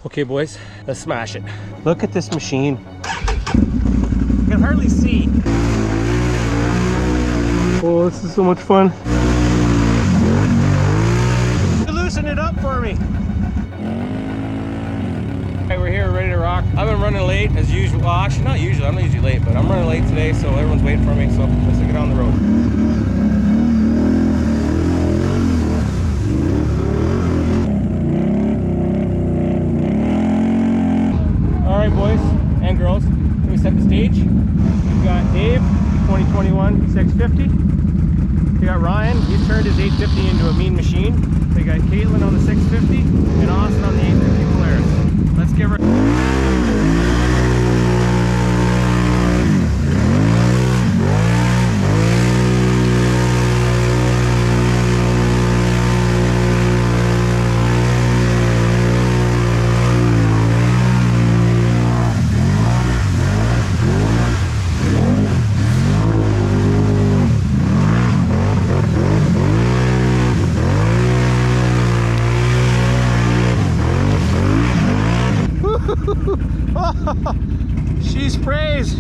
Okay boys, let's smash it. Look at this machine. I can hardly see. Oh, this is so much fun. Loosen it up for me. Okay, we're here, ready to rock. I've been running late as usual. Well, actually not usually, I'm not usually late, but I'm running late today, so everyone's waiting for me, so let's get on the road. Alright boys and girls, let me set the stage. We got Dave, 2021 650. We got Ryan, he turned his 850 into a mean machine. We got Caitlin on the 650 and Austen on the 850 Polaris. Let's give her... She sprays.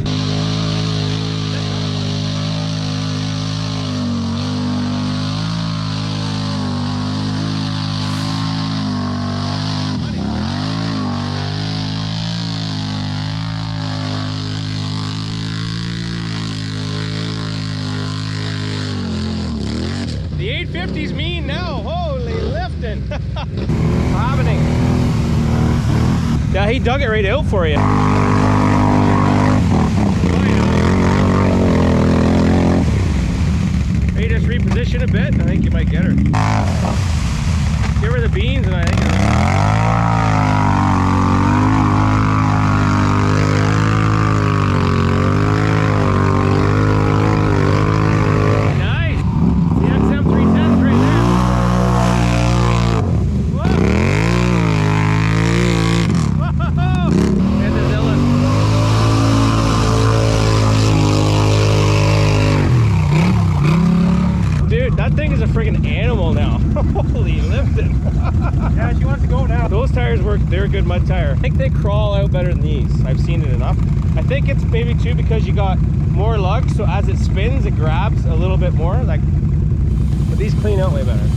The 850's mean now. Holy lifting. Happening. Yeah, he dug it right out for you. Maybe just reposition a bit. I think you might get her. Give her the beans and I think nice. The XM 310's right there. That thing is a friggin' animal now. Holy lifting. Yeah, she wants to go now. Those tires work, they're a good mud tire. I think they crawl out better than these. I've seen it enough. I think it's maybe too because you got more lugs, so as it spins, it grabs a little bit more. Like, but these clean out way better.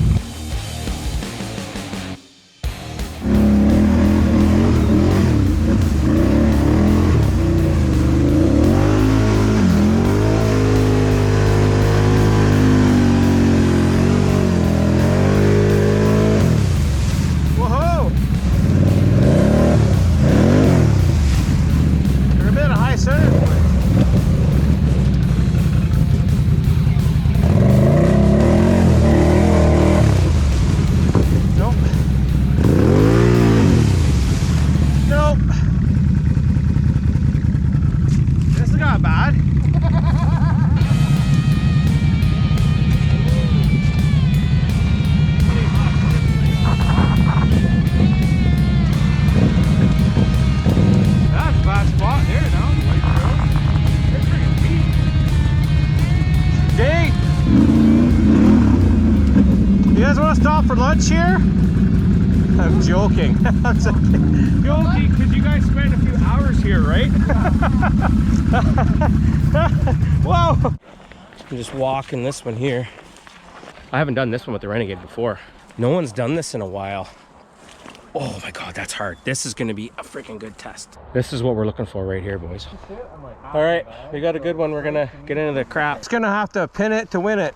For lunch here? I'm joking. I'm joking because you guys spent a few hours here, right? Whoa! I'm just walking this one here. I haven't done this one with the Renegade before. No one's done this in a while. Oh my god, that's hard. This is going to be a freaking good test. This is what we're looking for right here, boys. All right, we got a good one. We're going to get into the crap. It's going to have to pin it to win it.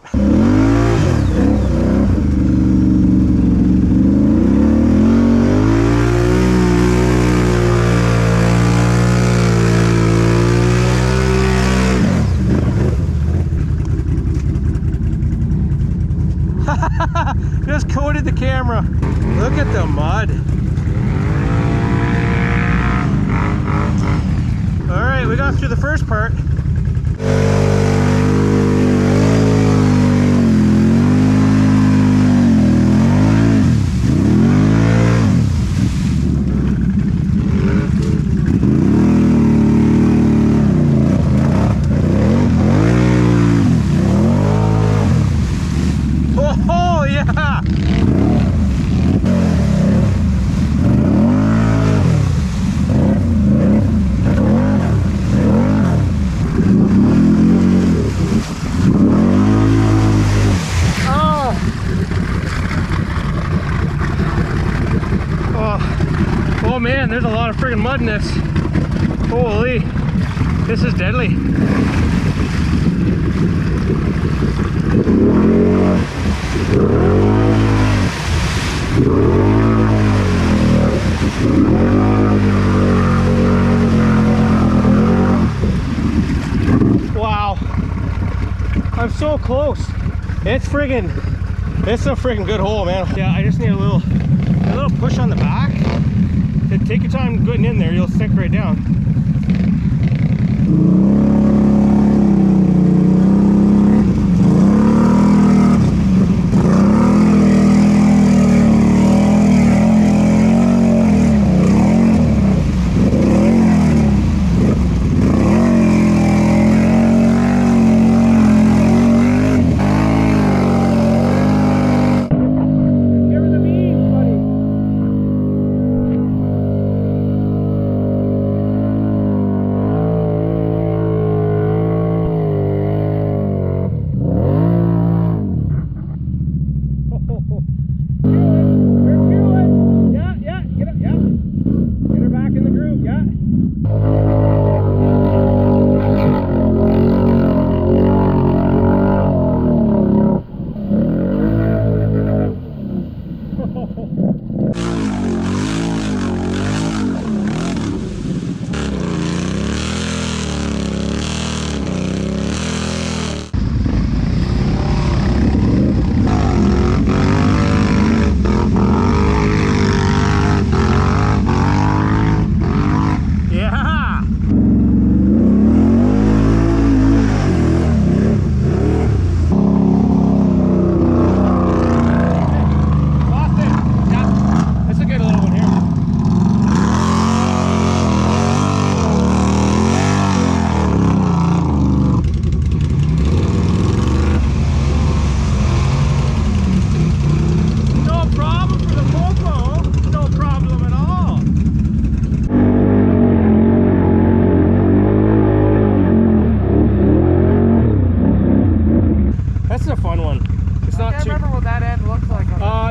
Just coated the camera. Look at the mud. All right, we got through the first part. Oh yeah! Oh man, there's a lot of friggin' mud in this. Holy, this is deadly. Wow, I'm so close. It's a friggin' good hole, man. Yeah, I just need a little push on the back. Take your time getting in there, you'll sink right down.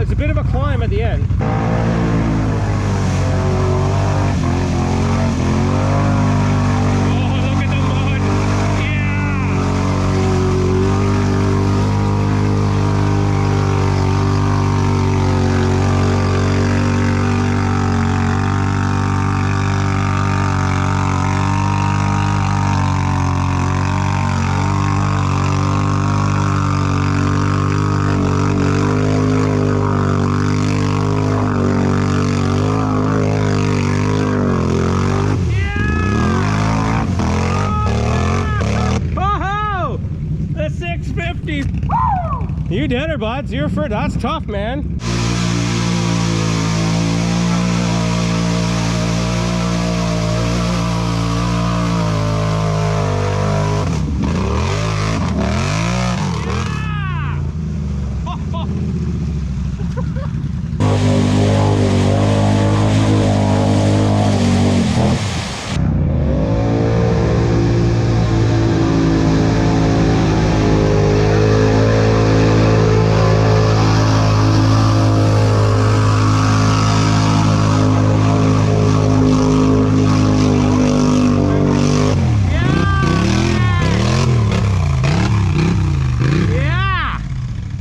It's a bit of a climb at the end. Oh, look at the mud! Yeah! You did it, bud. You're first. That's tough, man.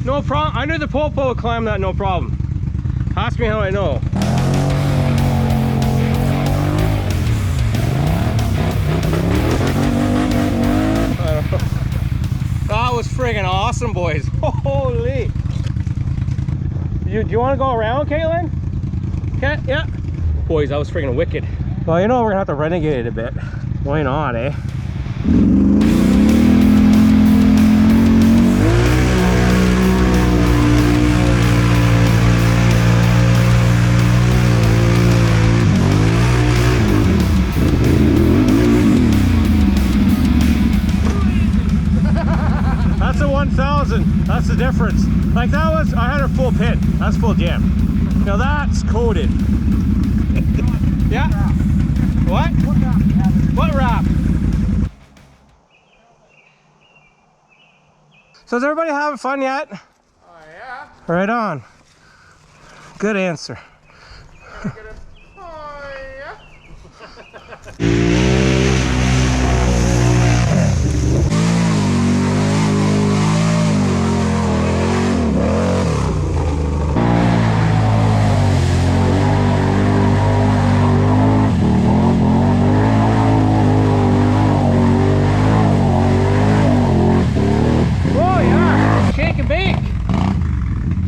No problem. I knew the popo would climb that, no problem. Ask me how I know. That was friggin' awesome, boys. Holy. Do you want to go around, Caitlin? Okay, yeah. Boys, that was friggin' wicked. Well, you know we're gonna have to renegade it a bit. Why not, eh? That's a 1000. That's the difference. Like that was, I had a full pin. That's full jam. Now that's coated. Yeah. What? What wrap? So is everybody having fun yet? Oh yeah. Right on. Good answer.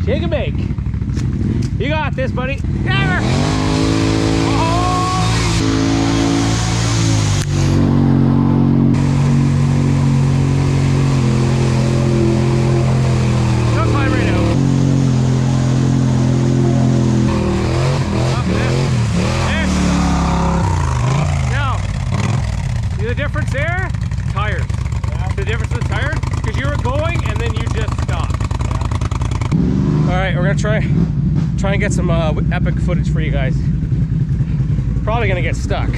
Shake and bake. You got this, buddy. Hammer! Don't climb right out. Up there. There. Now, see the difference there? Tires. Yeah. The difference in the tires? Because you were going and then you just stopped. All right, we're gonna try and get some epic footage for you guys. Probably gonna get stuck,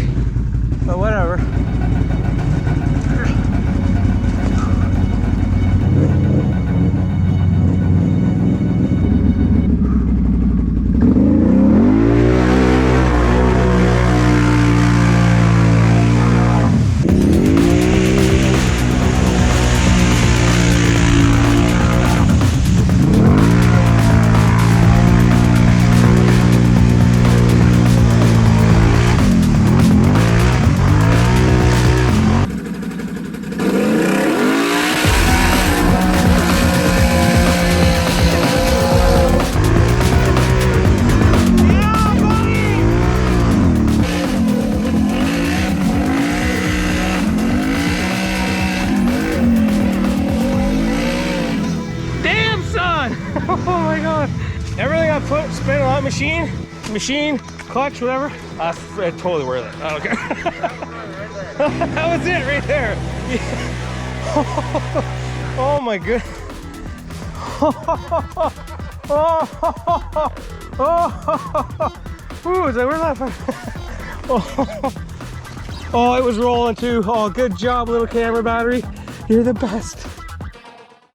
but whatever. Oh my god. Everything I spent on that machine, clutch, whatever, totally worth it. I don't care. That was it right there. Oh my god. Ooh, is that, where's that? Oh, it was rolling too. Oh, good job, little camera battery. You're the best.